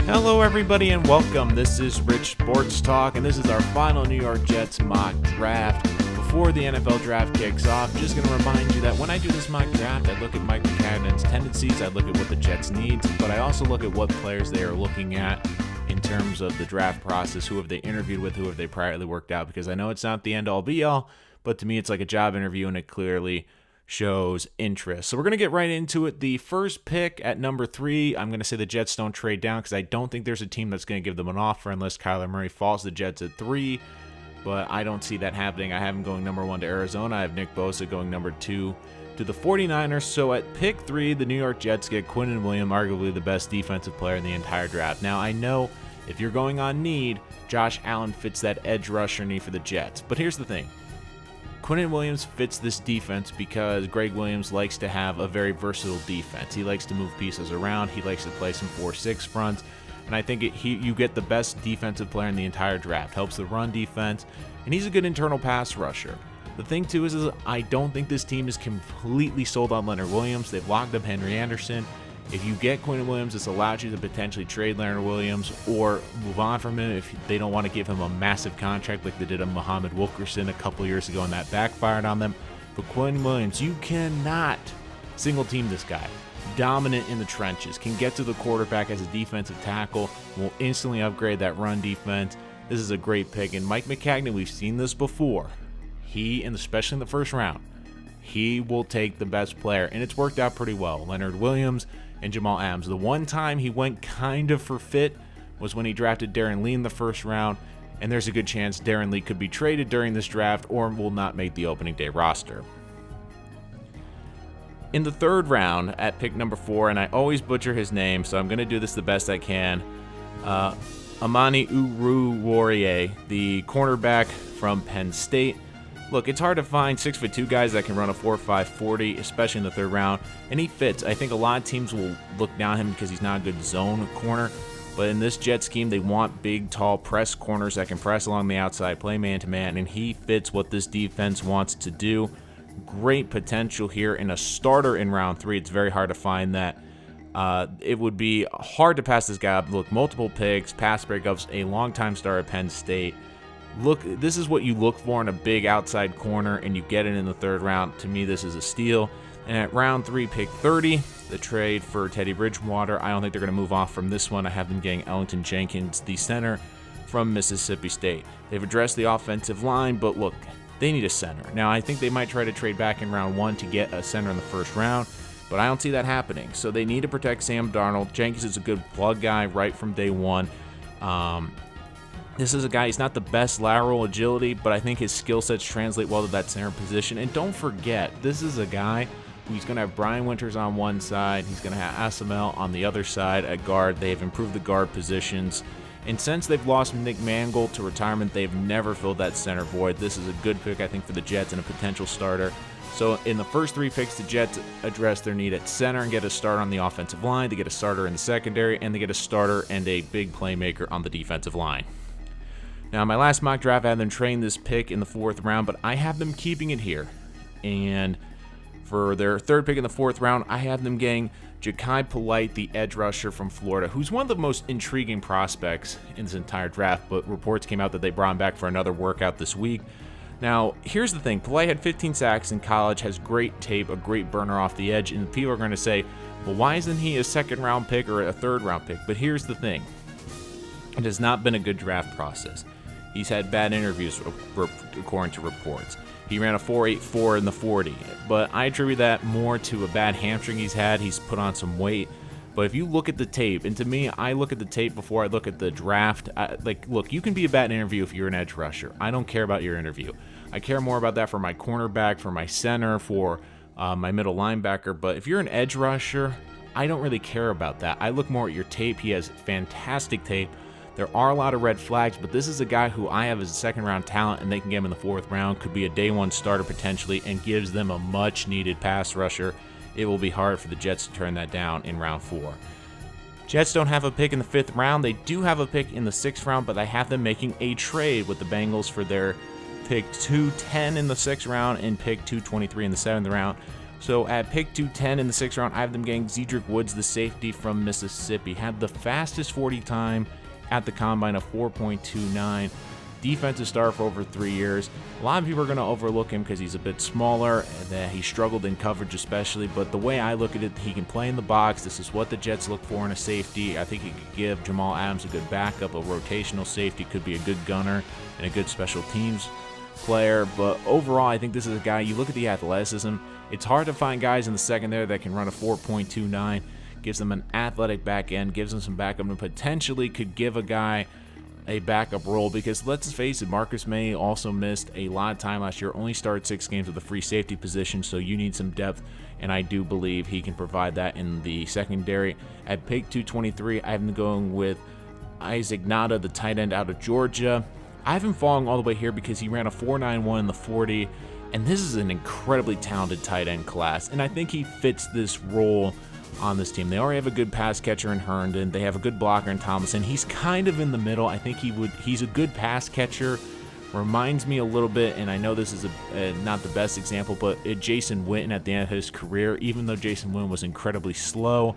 Hello everybody and welcome. This is Rich Sports Talk and this is our final New York Jets mock draft. Before the NFL draft kicks off, just going to remind you that when I do this mock draft, I look at Mike Maccagnan's tendencies, I look at what the Jets need, but I also look at what players they are looking at in terms of the draft process, who have they interviewed with, who have they priorly worked out, because I know it's not the end-all be-all, but to me it's like a job interview and it clearly shows interest. So we're going to get right into it. The first pick at number 3, I'm going to say the Jets don't trade down because I don't think there's a team that's going to give them an offer unless Kyler Murray falls to the Jets at 3, but I don't see that happening. I have him going number 1 to Arizona. I have Nick Bosa going number 2 to the 49ers. So at pick 3, the New York Jets get Quinnen Williams, arguably the best defensive player in the entire draft. Now, I know if you're going on need, Josh Allen fits that edge rusher need for the Jets, but here's the thing. Quinnen Williams fits this defense because Greg Williams likes to have a very versatile defense. He likes to move pieces around. He likes to play some 4-6 fronts. And I think you get the best defensive player in the entire draft. Helps the run defense. And he's a good internal pass rusher. The thing, too, is I don't think this team is completely sold on Leonard Williams. They've locked up Henry Anderson. If you get Quinnen Williams, this allows you to potentially trade Leonard Williams or move on from him if they don't want to give him a massive contract like they did on Muhammad Wilkerson a couple years ago and that backfired on them. But Quinnen Williams, you cannot single team this guy. Dominant in the trenches, can get to the quarterback as a defensive tackle, will instantly upgrade that run defense. This is a great pick. And Mike Maccagnan, we've seen this before. Especially in the first round, he will take the best player. And it's worked out pretty well. Leonard Williams and Jamal Adams. The one time he went kind of for fit was when he drafted Darron Lee in the first round, and there's a good chance Darron Lee could be traded during this draft or will not make the opening day roster. In the third round at pick number 4, and I always butcher his name, so I'm going to do this the best I can, Amani Oruwariye, the cornerback from Penn State. Look, it's hard to find 6'2" guys that can run a 4.5 40, especially in the third round, and he fits. I think a lot of teams will look down on him because he's not a good zone corner, but in this Jet scheme, they want big, tall press corners that can press along the outside, play man-to-man, and he fits what this defense wants to do. Great potential here in a starter in round 3. It's very hard to find that. It would be hard to pass this guy up. Look, multiple picks, pass breakups, a long-time star at Penn State. Look, this is what you look for in a big outside corner, and you get it in the third round. To me, this is a steal. And at round 3, pick 30, the trade for Teddy Bridgewater. I don't think they're going to move off from this one. I have them getting Ellington Jenkins, the center from Mississippi State. They've addressed the offensive line, but look, they need a center. Now, I think they might try to trade back in round 1 to get a center in the first round, but I don't see that happening. So they need to protect Sam Darnold. Jenkins is a good plug guy right from day one. This is a guy, he's not the best lateral agility, but I think his skill sets translate well to that center position. And don't forget, this is a guy who's going to have Brian Winters on one side. He's going to have Asamel on the other side at guard. They've improved the guard positions. And since they've lost Nick Mangold to retirement, they've never filled that center void. This is a good pick, I think, for the Jets and a potential starter. So in the first 3 picks, the Jets address their need at center and get a starter on the offensive line. They get a starter in the secondary, and they get a starter and a big playmaker on the defensive line. Now, my last mock draft, I had them trading this pick in the 4th round, but I have them keeping it here. And for their 3rd pick in the 4th round, I have them getting Ja'Kai Polite, the edge rusher from Florida, who's one of the most intriguing prospects in this entire draft, but reports came out that they brought him back for another workout this week. Now, here's the thing. Polite had 15 sacks in college, has great tape, a great burner off the edge, and people are going to say, well, why isn't he a 2nd-round pick or a 3rd-round pick? But here's the thing. It has not been a good draft process. He's had bad interviews, according to reports. He ran a 4.84 in the 40, but I attribute that more to a bad hamstring he's had. He's put on some weight. But if you look at the tape, and to me, I look at the tape before I look at the draft. Look, you can be a bad interview if you're an edge rusher. I don't care about your interview. I care more about that for my cornerback, for my center, for my middle linebacker. But if you're an edge rusher, I don't really care about that. I look more at your tape. He has fantastic tape. There are a lot of red flags, but this is a guy who I have as a 2nd-round talent, and they can get him in the 4th round. Could be a day 1 starter potentially, and gives them a much-needed pass rusher. It will be hard for the Jets to turn that down in round 4. Jets don't have a pick in the 5th round. They do have a pick in the 6th round, but I have them making a trade with the Bengals for their pick 210 in the 6th round and pick 223 in the 7th round. So at pick 210 in the 6th round, I have them getting Zedric Woods, the safety from Mississippi. Had the fastest 40 time at the combine of 4.29. Defensive star for over 3 years. A lot of people are going to overlook him because he's a bit smaller and that he struggled in coverage especially, but the way I look at it, he can play in the box. This is what the Jets look for in a safety. I think he could give Jamal Adams a good backup, a rotational safety, could be a good gunner and a good special teams player. But overall, I think this is a guy, you look at the athleticism, it's hard to find guys in the second there that can run a 4.29, gives them an athletic back end, gives them some backup, and potentially could give a guy a backup role, because let's face it, Marcus May also missed a lot of time last year, only started 6 games with the free safety position, so you need some depth, and I do believe he can provide that in the secondary. At pick 223, I have been going with Isaac Nauta, the tight end out of Georgia. I have him falling all the way here because he ran a 4.91 in the 40, and this is an incredibly talented tight end class, and I think he fits this role on this team. They already have a good pass catcher in Herndon. They have a good blocker in Thomason. He's kind of in the middle. I think he's a good pass catcher. Reminds me a little bit, and I know this is not the best example, but Jason Witten at the end of his career, even though Jason Witten was incredibly slow,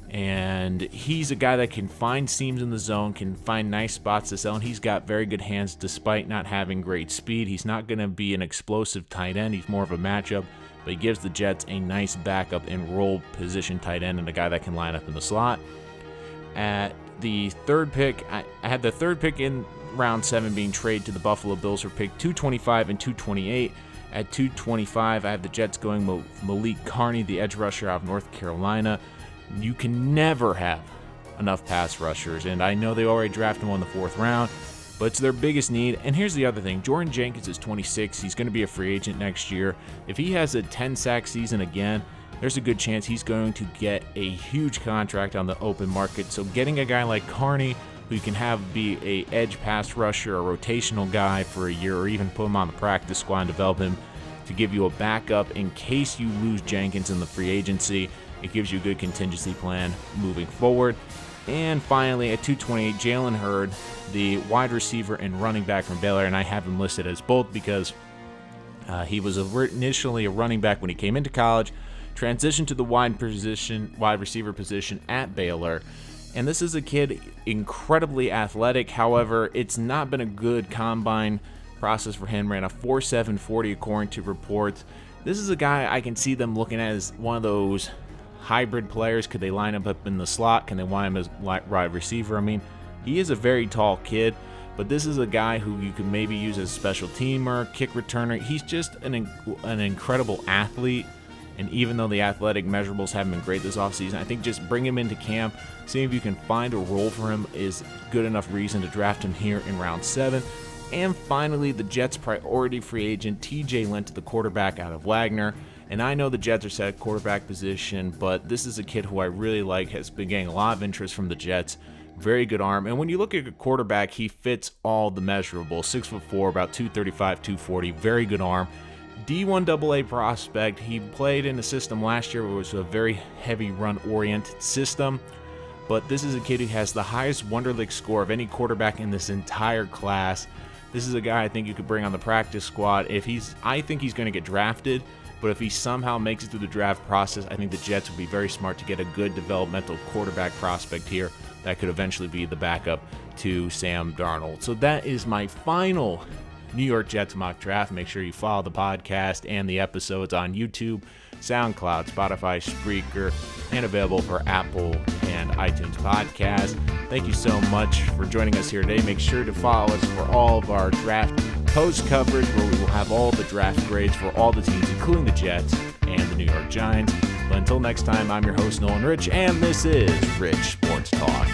and he's a guy that can find seams in the zone, can find nice spots to sell, and he's got very good hands despite not having great speed. He's not going to be an explosive tight end. He's more of a matchup, but he gives the Jets a nice backup and role position tight end and a guy that can line up in the slot. At the 3rd pick, I had the 3rd pick in round 7 being traded to the Buffalo Bills for pick 225 and 228. At 225, I have the Jets going Malik Carney, the edge rusher out of North Carolina. You can never have enough pass rushers, and I know they already drafted him in the 4th round, but it's their biggest need. And here's the other thing. Jordan Jenkins is 26. He's going to be a free agent next year. If he has a 10-sack season again, there's a good chance he's going to get a huge contract on the open market. So getting a guy like Carney, who you can have be a edge pass rusher, a rotational guy for a year, or even put him on the practice squad and develop him to give you a backup in case you lose Jenkins in the free agency. It gives you a good contingency plan moving forward. And finally, at 228, Jalen Hurd, the wide receiver and running back from Baylor, and I have him listed as both because he was initially a running back when he came into college, transitioned to the wide receiver position at Baylor, and this is a kid incredibly athletic. However, it's not been a good combine process for him. Ran a 4.7 40 according to reports. This is a guy I can see them looking at as one of those hybrid players. Could they line him up in the slot? Can they line him as wide receiver? I mean, he is a very tall kid, but this is a guy who you can maybe use as a special teamer, kick returner. He's just an incredible athlete, and even though the athletic measurables haven't been great this offseason, I think just bring him into camp, seeing if you can find a role for him is good enough reason to draft him here in round 7. And finally, the Jets' priority free agent, TJ Linta, the quarterback out of Wagner. And I know the Jets are set at quarterback position, but this is a kid who I really like, has been getting a lot of interest from the Jets. Very good arm. And when you look at a quarterback, he fits all the measurables. 6'4", about 235, 240, very good arm. D1 AA prospect. He played in a system last year where it was a very heavy run-oriented system. But this is a kid who has the highest Wonderlic score of any quarterback in this entire class. This is a guy I think you could bring on the practice squad. I think he's going to get drafted. But if he somehow makes it through the draft process, I think the Jets would be very smart to get a good developmental quarterback prospect here that could eventually be the backup to Sam Darnold. So that is my final New York Jets mock draft. Make sure you follow the podcast and the episodes on YouTube, SoundCloud, Spotify, Spreaker, and available for Apple and iTunes podcasts. Thank you so much for joining us here today. Make sure to follow us for all of our draft post coverage, where we will have all the draft grades for all the teams, including the Jets and the New York Giants. But until next time, I'm your host, Nolan Rich, and this is Rich Sports Talk.